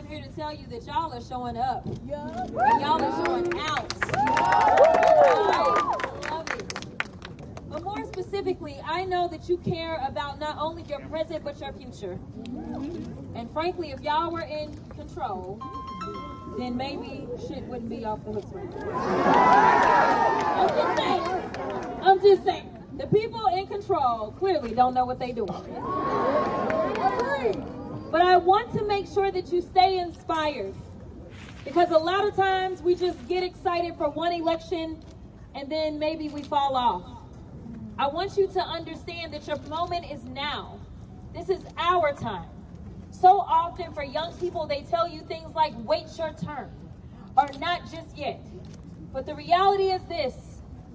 here to tell you that y'all are showing up. And y'all are showing out. I love it. But more specifically, I know that you care about not only your present, but your future. And frankly, if y'all were in control, then maybe shit wouldn't be off the hooks right now. I'm just saying. The people in control clearly don't know what they're doing. But I want to make sure that you stay inspired. Because a lot of times we just get excited for one election and then maybe we fall off. I want you to understand that your moment is now. This is our time. So often for young people, they tell you things like, wait your turn, or not just yet. But the reality is this.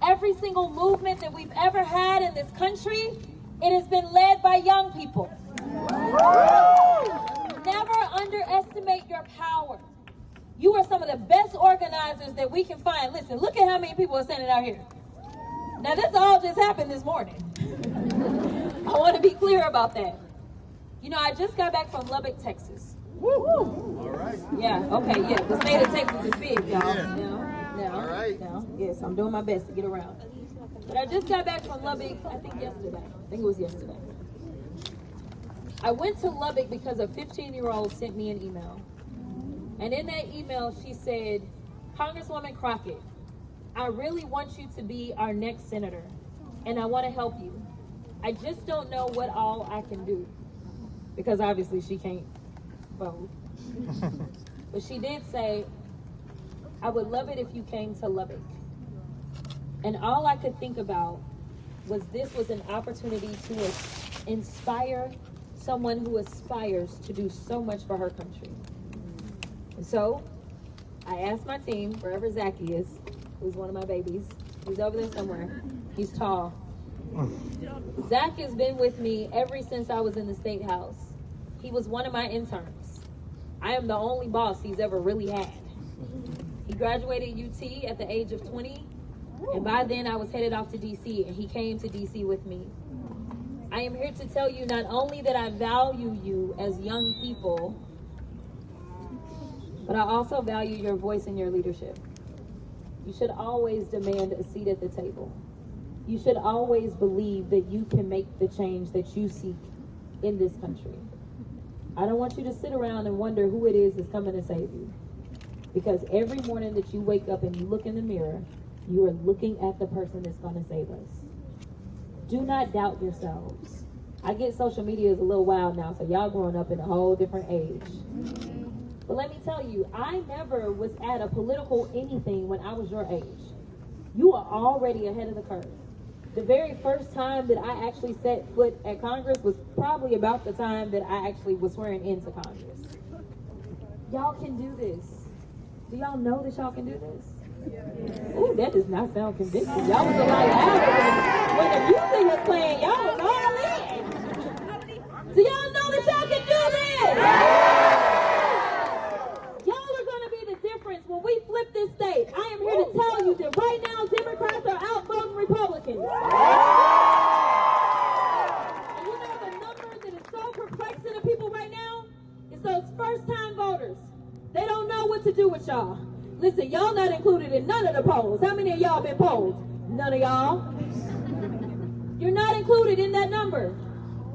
Every single movement that we've ever had in this country, it has been led by young people. Never underestimate your power. You are some of the best organizers that we can find. Listen, look at how many people are standing out here. Now, this all just happened this morning. I want to be clear about that. You know, I just got back from Lubbock, Texas. Woo! All right. Yeah, okay, yeah. The state of Texas is big, y'all. Yeah. All right. Yes, I'm doing my best to get around. But I just got back from Lubbock, I think yesterday. I think it was yesterday. I went to Lubbock because a 15-year-old sent me an email. And in that email, she said, Congresswoman Crockett, I really want you to be our next senator, and I want to help you. I just don't know what all I can do. Because obviously she can't vote. But she did say, I would love it if you came to Lubbock. And all I could think about was this was an opportunity to inspire someone who aspires to do so much for her country. And so I asked my team, wherever Zach is, who's one of my babies, he's over there somewhere, he's tall. Zach has been with me ever since I was in the State House. He was one of my interns. I am the only boss he's ever really had. He graduated UT at the age of 20, and by then I was headed off to DC, and he came to DC with me. I am here to tell you not only that I value you as young people, but I also value your voice and your leadership. You should always demand a seat at the table. You should always believe that you can make the change that you seek in this country. I don't want you to sit around and wonder who it is that's coming to save you. Because every morning that you wake up and you look in the mirror, you are looking at the person that's going to save us. Do not doubt yourselves. I get social media is a little wild now, so y'all growing up in a whole different age. But let me tell you, I never was at a political anything when I was your age. You are already ahead of the curve. The very first time that I actually set foot at Congress was probably about the time that I actually was swearing into Congress. Y'all can do this. Do y'all know that y'all can do this? Ooh, that does not sound convincing. Y'all was a lot louder when the music was playing. Y'all was all in. Do y'all know that y'all can do this? Y'all are going to be the difference when we flip this state. I am here to tell you that right now Democrats are outvoting Republicans. And you know the number that is so perplexing to people right now is those first-time voters. They don't know what to do with y'all. Listen, y'all not included in none of the polls. How many of y'all been polled? None of y'all. You're not included in that number.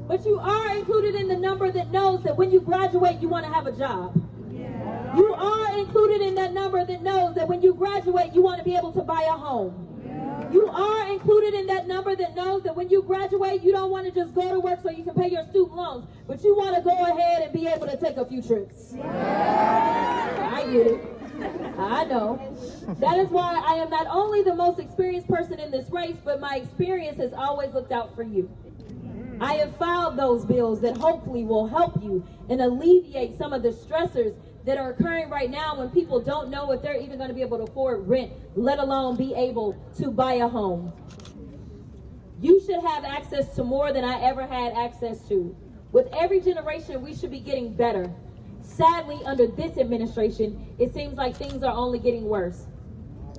But you are included in the number that knows that when you graduate, you want to have a job. Yeah. You are included in that number that knows that when you graduate, you want to be able to buy a home. Yeah. You are included in that number that knows that when you graduate, you don't want to just go to work so you can pay your student loans, but you want to go ahead and be able to take a few trips. Yeah. I get it. I know. That is why I am not only the most experienced person in this race, but my experience has always looked out for you. I have filed those bills that hopefully will help you and alleviate some of the stressors that are occurring right now when people don't know if they're even going to be able to afford rent, let alone be able to buy a home. You should have access to more than I ever had access to. With every generation, we should be getting better. Sadly, under this administration, it seems like things are only getting worse.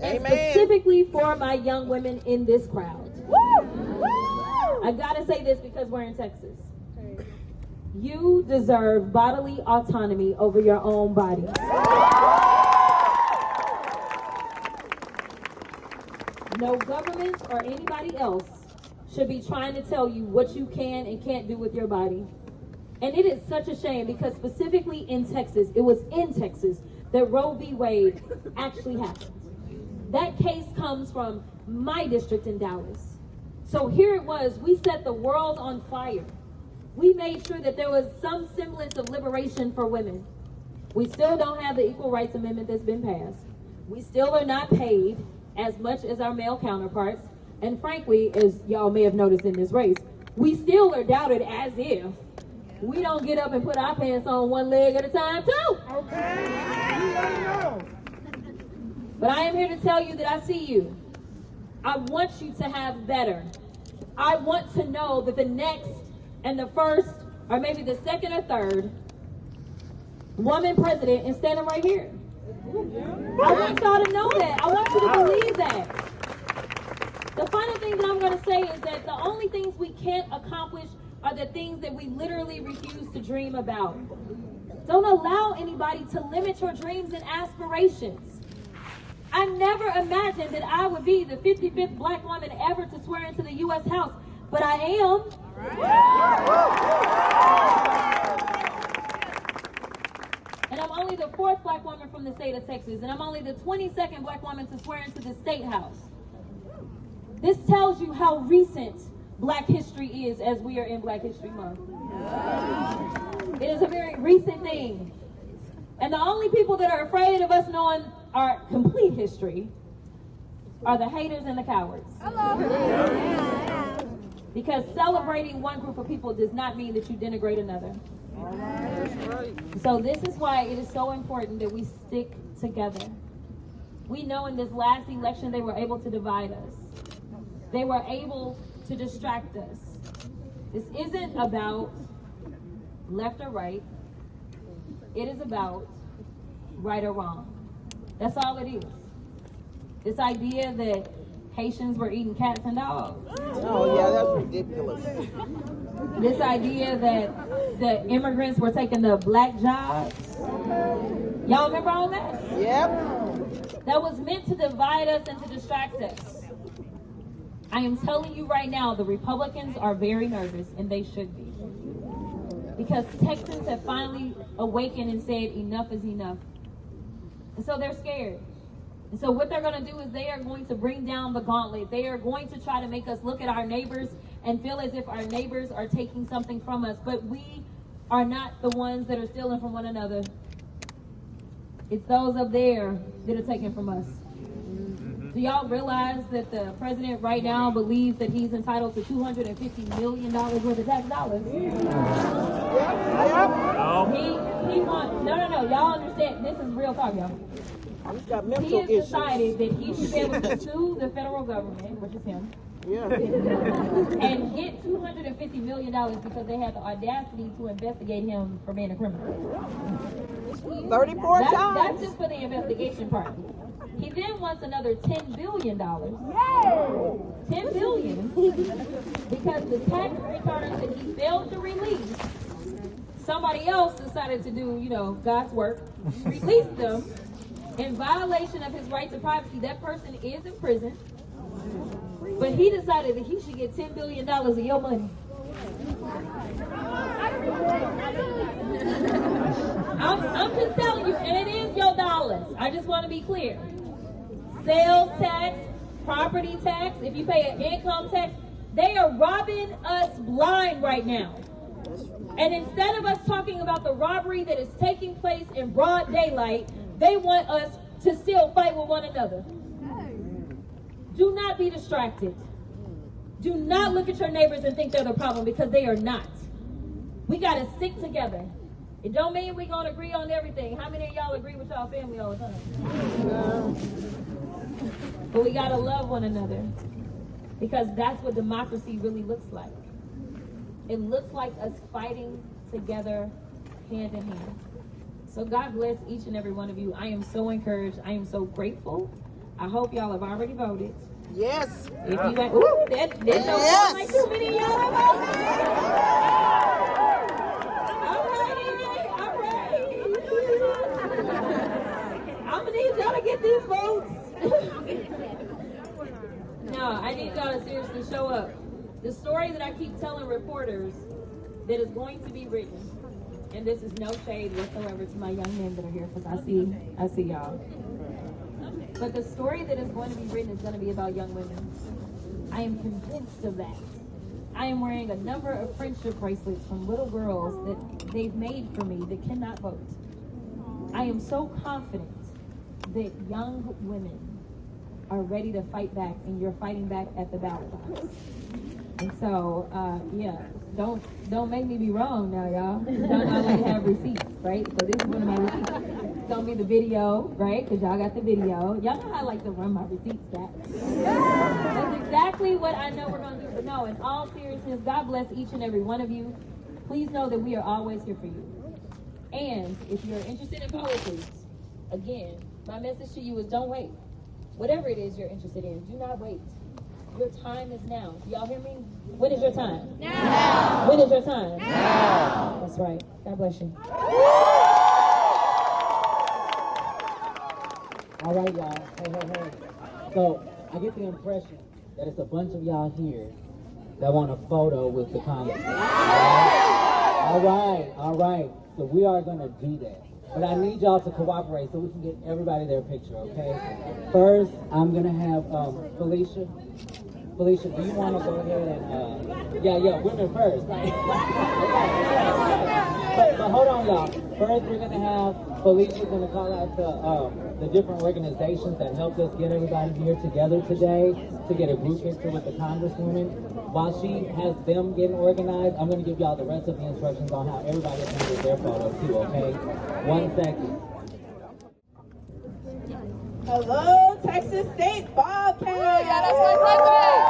Amen. And specifically for my young women in this crowd. Woo! Woo! I gotta say this because we're in Texas. You deserve bodily autonomy over your own body. No government or anybody else should be trying to tell you what you can and can't do with your body. And it is such a shame because specifically in Texas, it was in Texas that Roe v. Wade actually happened. That case comes from my district in Dallas. So here it was, we set the world on fire. We made sure that there was some semblance of liberation for women. We still don't have the Equal Rights Amendment that's been passed. We still are not paid as much as our male counterparts. And frankly, as y'all may have noticed in this race, we still are doubted as if we don't get up and put our pants on one leg at a time too. Okay. But I am here to tell you that I see you. I want you to have better. I want to know that the next and the first, or maybe the second or third woman president is standing right here. I want y'all to know that. I want you to believe that. The final thing that I'm going to say is that the only things we can't accomplish are the things that we literally refuse to dream about. Don't allow anybody to limit your dreams and aspirations. I never imagined that I would be the 55th black woman ever to swear into the U.S. House, but I am. And I'm only the 4th black woman from the state of Texas, and I'm only the 22nd black woman to swear into the state house. This tells you how recent Black history is as we are in Black History Month. It is a very recent thing. And the only people that are afraid of us knowing our complete history are the haters and the cowards. Because celebrating one group of people does not mean that you denigrate another. So this is why it is so important that we stick together. We know in this last election they were able to divide us. They were able to distract us. This isn't about left or right. It is about right or wrong. That's all it is. This idea that Haitians were eating cats and dogs. Oh yeah, that's ridiculous. This idea that the immigrants were taking the black jobs. Y'all remember all that? Yep. That was meant to divide us and to distract us. I am telling you right now, the Republicans are very nervous, and they should be. Because Texans have finally awakened and said enough is enough. And so they're scared. And so what they're going to do is they are going to bring down the gauntlet. They are going to try to make us look at our neighbors and feel as if our neighbors are taking something from us. But we are not the ones that are stealing from one another. It's those up there that are taking from us. Do y'all realize that the president right now believes that he's entitled to $250 million worth of tax dollars? He wants, no. Y'all understand, this is real talk, y'all. He has decided that he should be able to sue the federal government, which is him, and get $250 million because they had the audacity to investigate him for being a criminal. 34 times. That's just for the investigation part. He then wants another $10 billion. Yay! $10 billion because the tax returns that he failed to release, somebody else decided to do, God's work, release them in violation of his right to privacy. That person is in prison, but he decided that he should get $10 billion of your money. I'm just telling you, and it is your dollars. I just want to be clear. Sales tax, property tax, if you pay an income tax, they are robbing us blind right now. And instead of us talking about the robbery that is taking place in broad daylight, they want us to still fight with one another. Do not be distracted. Do not look at your neighbors and think they're the problem, because they are not. We got to stick together. It don't mean we're going to agree on everything. How many of y'all agree with y'all family all the time? But we got to love one another, because that's what democracy really looks like. It looks like us fighting together hand in hand. So God bless each and every one of you. I am so encouraged. I am so grateful. I hope y'all have already voted. Yes. If you like, that don't sound like too many of y'all have voted. these votes. No, I need y'all to seriously show up. The story that I keep telling reporters that is going to be written, and this is no shade whatsoever to my young men that are here, because I see y'all. But the story that is going to be written is going to be about young women. I am convinced of that. I am wearing a number of friendship bracelets from little girls that they've made for me that cannot vote. I am so confident that young women are ready to fight back, and you're fighting back at the ballot box. And so, yeah, don't make me be wrong now, y'all. Y'all know I like to have receipts, right? So this is one of my receipts. It's gonna be the video, right? Because y'all got the video. Y'all know how I like to run my receipts back. That's exactly what I know we're gonna do. But no, in all seriousness, God bless each and every one of you. Please know that we are always here for you. And if you're interested in politics, again, my message to you is don't wait. Whatever it is you're interested in, do not wait. Your time is now. Y'all hear me? When is your time? Now. When is your time? Now. That's right. God bless you. All right, y'all. Hey. So I get the impression that it's a bunch of y'all here that want a photo with the congressman. All right. So we are going to do that. But I need y'all to cooperate so we can get everybody their picture, okay? First, I'm going to have Felicia. Felicia, do you want to go ahead and, yeah, women first, right? But hold on, y'all. First, we're going to have Felicia's going to call out the different organizations that helped us get everybody here together today to get a group picture with the Congresswoman. While she has them getting organized, I'm going to give y'all the rest of the instructions on how everybody can get their photo too, okay? 1 second. Hello, Texas State Bobcat. Yeah, that's my president.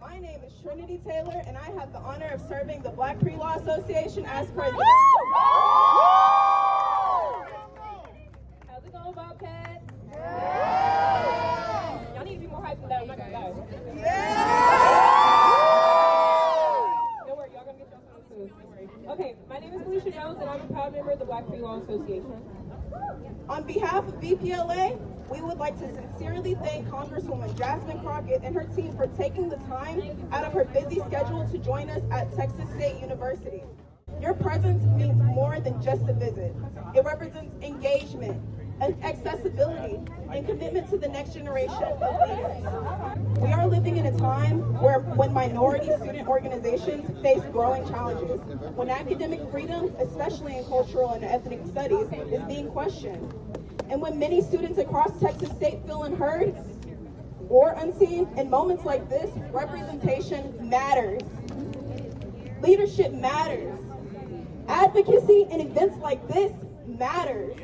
My name is Trinity Taylor, and I have the honor of serving the Black Pre-Law Association as president. How's it going, Bobcat? Y'all need to be more hyped than that. I'm not gonna lie. Don't worry, y'all gonna get y'all phone soon. Don't worry. Okay, my name is Felicia Jones, and I'm a proud member of the Black Pre-Law Association. On behalf of BPLA, we would like to sincerely thank Congresswoman Jasmine Crockett and her team for taking the time out of her busy schedule to join us at Texas State University. Your presence means more than just a visit. It represents engagement, accessibility, and commitment to the next generation of leaders. We are living in a time when minority student organizations face growing challenges, when academic freedom, especially in cultural and ethnic studies, is being questioned, and when many students across Texas State feel unheard or unseen. In moments like this, representation matters. Leadership matters. Advocacy in events like this matters.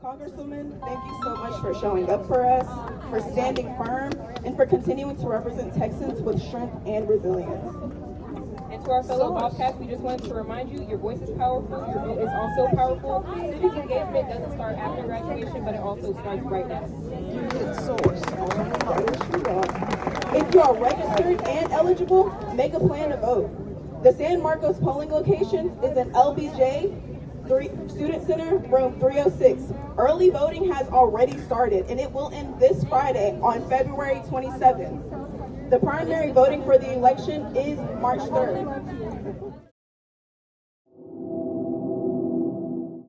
Congresswoman, thank you so much for showing up for us, for standing firm, and for continuing to represent Texans with strength and resilience. And to our fellow Bobcats, we just wanted to remind you, your voice is powerful, your vote is also powerful. Civic engagement doesn't start after graduation, but it also starts right now. If you are registered and eligible, make a plan to vote. The San Marcos polling location is in LBJ Student Center, room 306. Early voting has already started, and it will end this Friday on February 27th. The primary voting for the election is March 3rd.